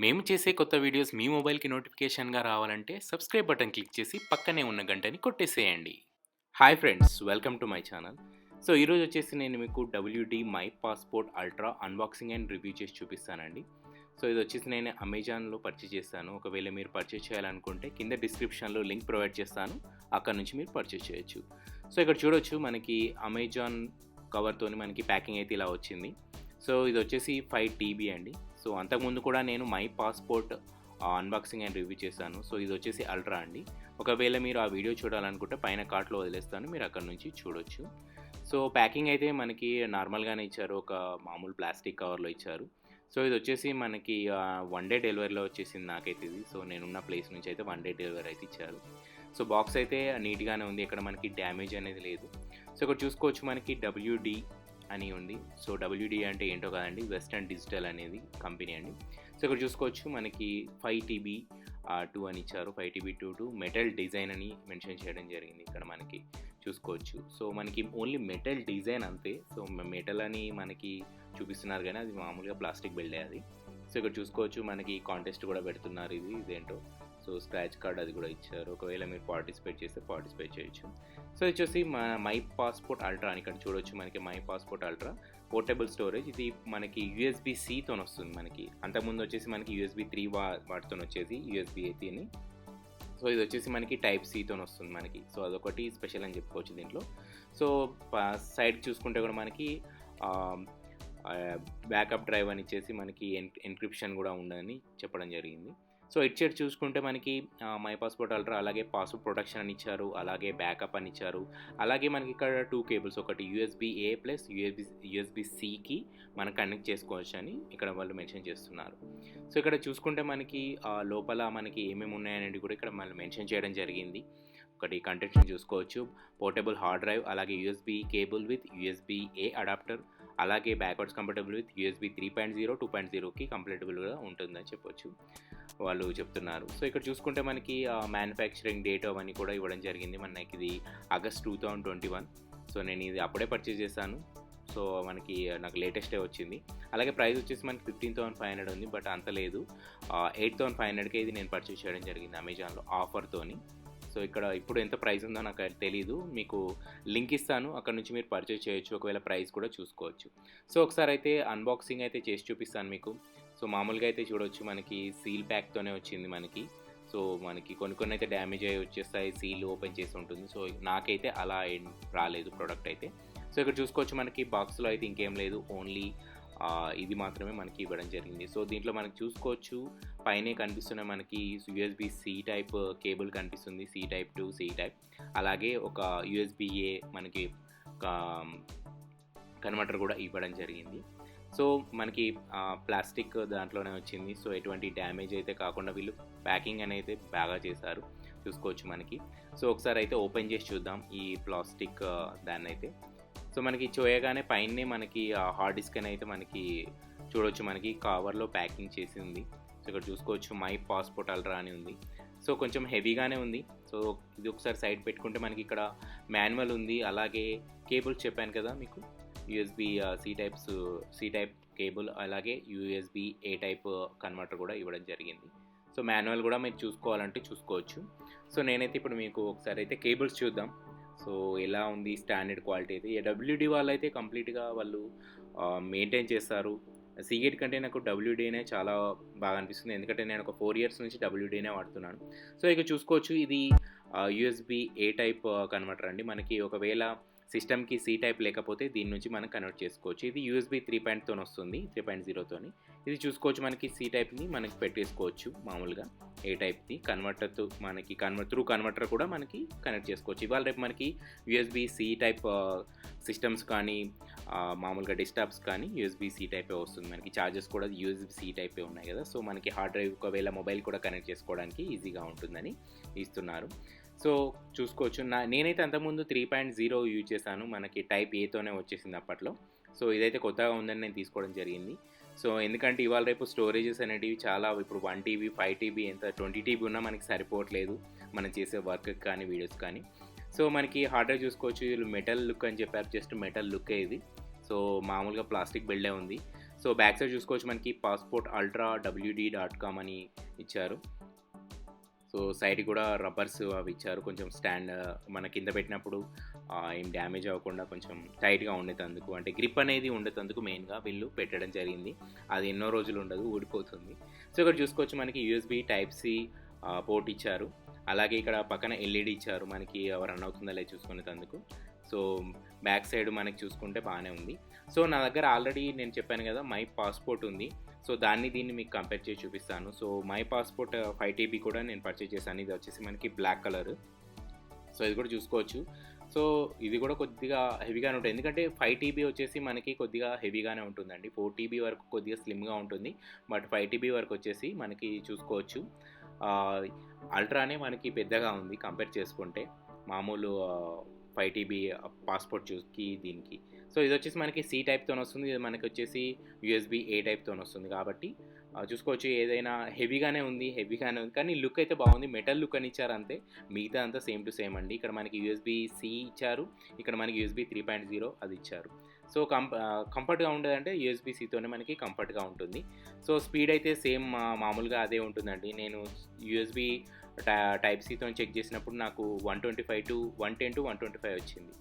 మేము చేసే కొత్త వీడియోస్ మీ మొబైల్‌కి నోటిఫికేషన్‌గా రావాలంటే సబ్స్క్రైబ్ బటన్ క్లిక్ చేసి పక్కనే ఉన్న గంటని కొట్టేసేయండి. Hi friends, welcome to my channel. So ఈరోజు వచ్చేసి నేను మీకు WD my passport ultra unboxing and review చేసి చూపిస్తానండి. సో ఇది వచ్చేసి నేను అమెజాన్‌లో పర్చేజ్ చేశాను. ఒకవేళ మీరు పర్చేజ్ చేయాలనుకుంటే కింద డిస్క్రిప్షన్‌లో లింక్ ప్రొవైడ్ చేస్తాను. అక్కడ నుంచి మీరు పర్చేజ్ చేయొచ్చు. సో ఇక్కడ చూడొచ్చు మనకి అమెజాన్ కవర్‌తోని మనకి ప్యాకింగ్ అయితే ఇలా వచ్చింది. సో ఇది వచ్చేసి 5 TB అండి. సో అంతకుముందు కూడా నేను my passport unboxing and review చేశాను. సో ఇది వచ్చేసి అల్ట్రా అండి. ఒకవేళ మీరు ఆ వీడియో చూడాలనుకుంటే పైన కార్ట్‌లో వదిలేస్తాను, మీరు అక్కడ నుంచి చూడొచ్చు. సో ప్యాకింగ్ అయితే మనకి నార్మల్‌గానే ఇచ్చారు. ఒక మామూలు ప్లాస్టిక్ కవర్‌లో ఇచ్చారు. సో ఇది వచ్చేసి మనకి 1 డే డెలివరీలో వచ్చేసింది నాకైతే ఇది. సో నేనున్న ప్లేస్ నుంచి అయితే 1 డే డెలివరీ అయితే ఇచ్చారు. సో బాక్స్ అయితే నీట్‌గానే ఉంది. ఇక్కడ మనకి డ్యామేజ్ అనేది లేదు. సో ఇక్కడ చూసుకోవచ్చు మనకి WD అని ఉంది. సో WD అంటే ఏంటో కాదండి, వెస్టర్న్ డిజిటల్ అనేది కంపెనీ అండి. సో ఇక్కడ చూసుకోవచ్చు మనకి 5 TB 2 అని ఇచ్చారు. 5 TB 2 మెటల్ డిజైన్ అని మెన్షన్ చేయడం జరిగింది ఇక్కడ మనకి చూసుకోవచ్చు. సో మనకి ఓన్లీ మెటల్ డిజైన్ అంతే. సో మెటల్ అని మనకి చూపిస్తున్నారు కానీ అది మామూలుగా ప్లాస్టిక్ బిల్డే అది. సో ఇక్కడ చూసుకోవచ్చు మనకి కాంటెస్ట్ కూడా పెడుతున్నారు. ఇదేంటో సో స్క్రాచ్ కార్డ్ అది కూడా ఇచ్చారు. ఒకవేళ మీరు పార్టిసిపేట్ చేస్తే పార్టిసిపేట్ చేయొచ్చు. సో వచ్చేసి మై పాస్‌పోర్ట్ అల్ట్రా అని ఇక్కడ చూడొచ్చు. మనకి my passport ultra portable storage. ఇది మనకి USB-C వస్తుంది మనకి. అంతకుముందు వచ్చేసి మనకి USB 3 వాటితో వచ్చేసి USB-A అని. సో ఇది వచ్చేసి మనకి టైప్ C వస్తుంది మనకి. సో అదొకటి స్పెషల్ అని చెప్పుకోవచ్చు దీంట్లో. సో సైడ్ చూసుకుంటే కూడా మనకి బ్యాకప్ డ్రైవ్ అని ఇచ్చేసి మనకి ఎన్క్రిప్షన్ కూడా ఉండదని చెప్పడం జరిగింది. సో ఇటు సైడ్ చూసుకుంటే మనకి మై పాస్‌పోర్ట్ అల్ట్రా అలాగే పాస్‌వర్డ్ ప్రొటెక్షన్ అని ఇచ్చారు, అలాగే బ్యాకప్ అని ఇచ్చారు. అలాగే మనకి ఇక్కడ 2 కేబుల్స్, ఒకటి USB-A ప్లస్ USB-Cకి మనం కనెక్ట్ చేసుకోవచ్చు అని ఇక్కడ వాళ్ళు మెన్షన్ చేస్తున్నారు. సో ఇక్కడ చూసుకుంటే మనకి లోపల మనకి ఏమేమి ఉన్నాయనేది కూడా ఇక్కడ మళ్ళీ మెన్షన్ చేయడం జరిగింది. ఒకటి కంటెంట్ని చూసుకోవచ్చు, పోర్టబుల్ హార్డ్ డ్రైవ్, అలాగే USB cable with USB-A adapter, అలాగే బ్యాక్వర్డ్స్ కంపాటబుల్ విత్ USB 3.0 2.0కి కంపాటబుల్గా ఉంటుందని చెప్పొచ్చు వాళ్ళు చెప్తున్నారు. సో ఇక్కడ చూసుకుంటే మనకి మ్యానుఫ్యాక్చరింగ్ డేట్ అవన్నీ కూడా ఇవ్వడం జరిగింది. మనకి ఇది ఆగస్ట్ 2021. సో నేను ఇది అప్పుడే పర్చేజ్ చేశాను. సో నాకు లేటెస్టే వచ్చింది. అలాగే ప్రైస్ వచ్చేసి మనకి 15,500 ఉంది, బట్ అంత లేదు. 8,500కే ఇది నేను పర్చేజ్ చేయడం జరిగింది అమెజాన్లో ఆఫర్తోని. సో ఇక్కడ ఇప్పుడు ఎంత ప్రైస్ ఉందో నాకు తెలీదు. మీకు లింక్ ఇస్తాను, అక్కడ నుంచి మీరు పర్చేజ్ చేయొచ్చు. ఒకవేళ ప్రైస్ కూడా చూసుకోవచ్చు. సో ఒకసారి అయితే అన్బాక్సింగ్ అయితే చేసి చూపిస్తాను మీకు. సో మామూలుగా అయితే చూడొచ్చు మనకి సీల్ ప్యాక్తోనే వచ్చింది మనకి. సో మనకి కొన్ని అయితే డ్యామేజ్ అయ్యి వచ్చేస్తాయి, సీల్ ఓపెన్ చేసి ఉంటుంది. సో నాకైతే అలా రాలేదు ప్రోడక్ట్ అయితే. సో ఇక్కడ చూసుకోవచ్చు మనకి బాక్స్లో అయితే ఇంకేం లేదు, ఓన్లీ ఇది మాత్రమే మనకి ఇవ్వడం జరిగింది. సో దీంట్లో మనకి చూసుకోవచ్చు పైనే కనిపిస్తున్న మనకి USB-C టైప్ కేబుల్ కనిపిస్తుంది, C type to C type. అలాగే ఒక USB-A మనకి కన్వర్టర్ కూడా ఇవ్వడం జరిగింది. సో మనకి ప్లాస్టిక్ దాంట్లోనే వచ్చింది. సో ఎటువంటి డ్యామేజ్ అయితే కాకుండా వీళ్ళు ప్యాకింగ్ అనేది బాగా చేశారు చూసుకోవచ్చు మనకి. సో ఒకసారి అయితే ఓపెన్ చేసి చూద్దాం ఈ ప్లాస్టిక్ దాన్ని అయితే. సో మనకి చూయగానే పైనే మనకి హార్డ్ డిస్క్ అని అయితే మనకి చూడొచ్చు, మనకి కవర్లో ప్యాకింగ్ చేసి ఉంది. సో ఇక్కడ చూసుకోవచ్చు మై పాస్‌పోర్ట్ అల్ట్రా అని ఉంది. సో కొంచెం హెవీగానే ఉంది. సో ఇది ఒకసారి సైడ్ పెట్టుకుంటే మనకి ఇక్కడ మాన్యువల్ ఉంది, అలాగే కేబుల్స్ చెప్పాను కదా మీకు, C టైప్ కేబుల్, అలాగే USB-A టైప్ కన్వర్టర్ కూడా ఇవ్వడం జరిగింది. సో మాన్యువల్ కూడా మీరు చూసుకోవాలంటే చూసుకోవచ్చు. సో నేనైతే ఇప్పుడు మీకు ఒకసారి అయితే కేబుల్స్ చూద్దాం. సో ఎలా ఉంది స్టాండర్డ్ క్వాలిటీ అయితే. WD వాళ్ళైతే కంప్లీట్గా వాళ్ళు మెయింటైన్ చేస్తారు. సీగేట్ కంటే నాకు WDనే చాలా బాగా అనిపిస్తుంది, ఎందుకంటే నేను ఒక 4 ఇయర్స్ నుంచి WDనే వాడుతున్నాను. సో ఇక చూసుకోవచ్చు ఇది USB-A టైప్ కన్వర్టర్ అండి. మనకి ఒకవేళ సిస్టమ్కి C టైప్ లేకపోతే దీని నుంచి మనం కన్వర్ట్ చేసుకోవచ్చు. ఇది USB 3.0 వస్తుంది, 3.0తోని. ఇది చూసుకోవచ్చు మనకి C టైప్ని మనకి పెట్టేసుకోవచ్చు మామూలుగా. A టైప్ని కన్వర్టర్తో మనకి కన్వర్టర్ కూడా మనకి కనెక్ట్ చేసుకోవచ్చు. ఇవాళ రేపు మనకి USB-C టైప్ సిస్టమ్స్ కానీ మామూలుగా డెస్క్టాప్స్ కానీ USB-C టైపే వస్తుంది. మనకి ఛార్జెస్ కూడా USB-C టైపే ఉన్నాయి కదా. సో మనకి హార్డ్ డ్రైవ్ ఒకవేళ మొబైల్ కూడా కనెక్ట్ చేసుకోవడానికి ఈజీగా ఉంటుందని ఇస్తున్నారు. సో చూసుకోవచ్చు నేనైతే అంతకుముందు 3.0 యూజ్ చేశాను. మనకి టైప్ Aతోనే వచ్చేసింది అప్పట్లో. సో ఇదైతే కొత్తగా ఉందని నేను తీసుకోవడం జరిగింది. సో ఎందుకంటే ఇవాళ రేపు స్టోరేజెస్ అనేటివి చాలా, ఇప్పుడు 1 TB 5 TB ఎంత 20 TB ఉన్నా మనకి సరిపోవట్లేదు మనం చేసే వర్క్ కానీ వీడియోస్ కానీ. సో మనకి హార్డ్ డ్రైవ్ చూసుకోవచ్చు, వీళ్ళు మెటల్ లుక్ అని చెప్పారు, జస్ట్ మెటల్ లుక్కే ఇది. సో మామూలుగా ప్లాస్టిక్ బిల్డే ఉంది. సో బ్యాక్ సైడ్ చూసుకోవచ్చు మనకి పాస్పోర్ట్ అల్ట్రా wd.com అని ఇచ్చారు. సో సైడ్ కూడా రబ్బర్స్ అవి ఇచ్చారు, కొంచెం స్టాండ్ మన కింద పెట్టినప్పుడు ఏం డ్యామేజ్ అవ్వకుండా కొంచెం టైట్గా ఉండేటందుకు, అంటే గ్రిప్ అనేది ఉండేటందుకు మెయిన్గా వీళ్ళు పెట్టడం జరిగింది. అది ఎన్నో రోజులు ఉండదు, ఊడిపోతుంది. సో ఇక్కడ చూసుకోవచ్చు మనకి యూఎస్బి టైప్ సి పోర్ట్ ఇచ్చారు. అలాగే ఇక్కడ పక్కన ఎల్ఈడి ఇచ్చారు మనకి రన్ అవుతుందా లేదు చూసుకునేందుకు. సో బ్యాక్ సైడ్ మనకి చూసుకుంటే బాగానే ఉంది. సో నా దగ్గర ఆల్రెడీ నేను చెప్పాను కదా మై పాస్పోర్ట్ ఉంది. సో దీన్ని మీకు కంపేర్ చేసి చూపిస్తాను. సో మై పాస్పోర్ట్ 5 TB కూడా నేను పర్చేజ్ చేశాను. ఇది వచ్చేసి మనకి బ్లాక్ కలర్. సో ఇది కూడా చూసుకోవచ్చు. సో ఇది కూడా కొద్దిగా హెవీగానే ఉంటుంది, ఎందుకంటే 5 TB వచ్చేసి మనకి కొద్దిగా హెవీగానే ఉంటుందండి. 4 TB వరకు కొద్దిగా స్లిమ్గా ఉంటుంది, బట్ 5 TB వరకు వచ్చేసి మనకి చూసుకోవచ్చు అల్ట్రానే మనకి పెద్దగా ఉంది కంపేర్ చేసుకుంటే మామూలు 5 TB పాస్పోర్ట్ చూసి దీనికి. సో ఇది వచ్చేసి మనకి సి టైప్తో వస్తుంది, ఇది మనకి వచ్చేసి యూఎస్బి ఏ టైప్తో వస్తుంది. కాబట్టి చూసుకోవచ్చు ఏదైనా హెవీగానే ఉంది కానీ లుక్ అయితే బాగుంది. మెటల్ లుక్ అని ఇచ్చారు అంతే, మిగతా అంతా సేమ్ టు సేమ్ అండి. ఇక్కడ మనకి యూఎస్బి సి ఇచ్చారు, ఇక్కడ మనకి యూఎస్బి 3.0 అది ఇచ్చారు. సో కంఫర్ట్గా ఉండదంటే యూఎస్బి సితోనే మనకి కంఫర్ట్గా ఉంటుంది. సో స్పీడ్ అయితే సేమ్ మామూలుగా అదే ఉంటుందండి. నేను యూఎస్బి టైప్ సితో చెక్ చేసినప్పుడు నాకు 125 to 110 to 125 వచ్చింది.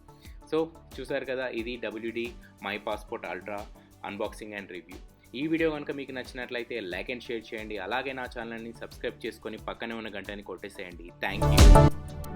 సో చూసారు కదా, ఇది WD my passport ultra unboxing and review. ఈ వీడియో కనుక మీకు నచ్చినట్లయితే లైక్ అండ్ షేర్ చేయండి. అలాగే నా ఛానల్ని సబ్స్క్రైబ్ చేసుకొని పక్కనే ఉన్న గంటని కొట్టేసేయండి. Thank you.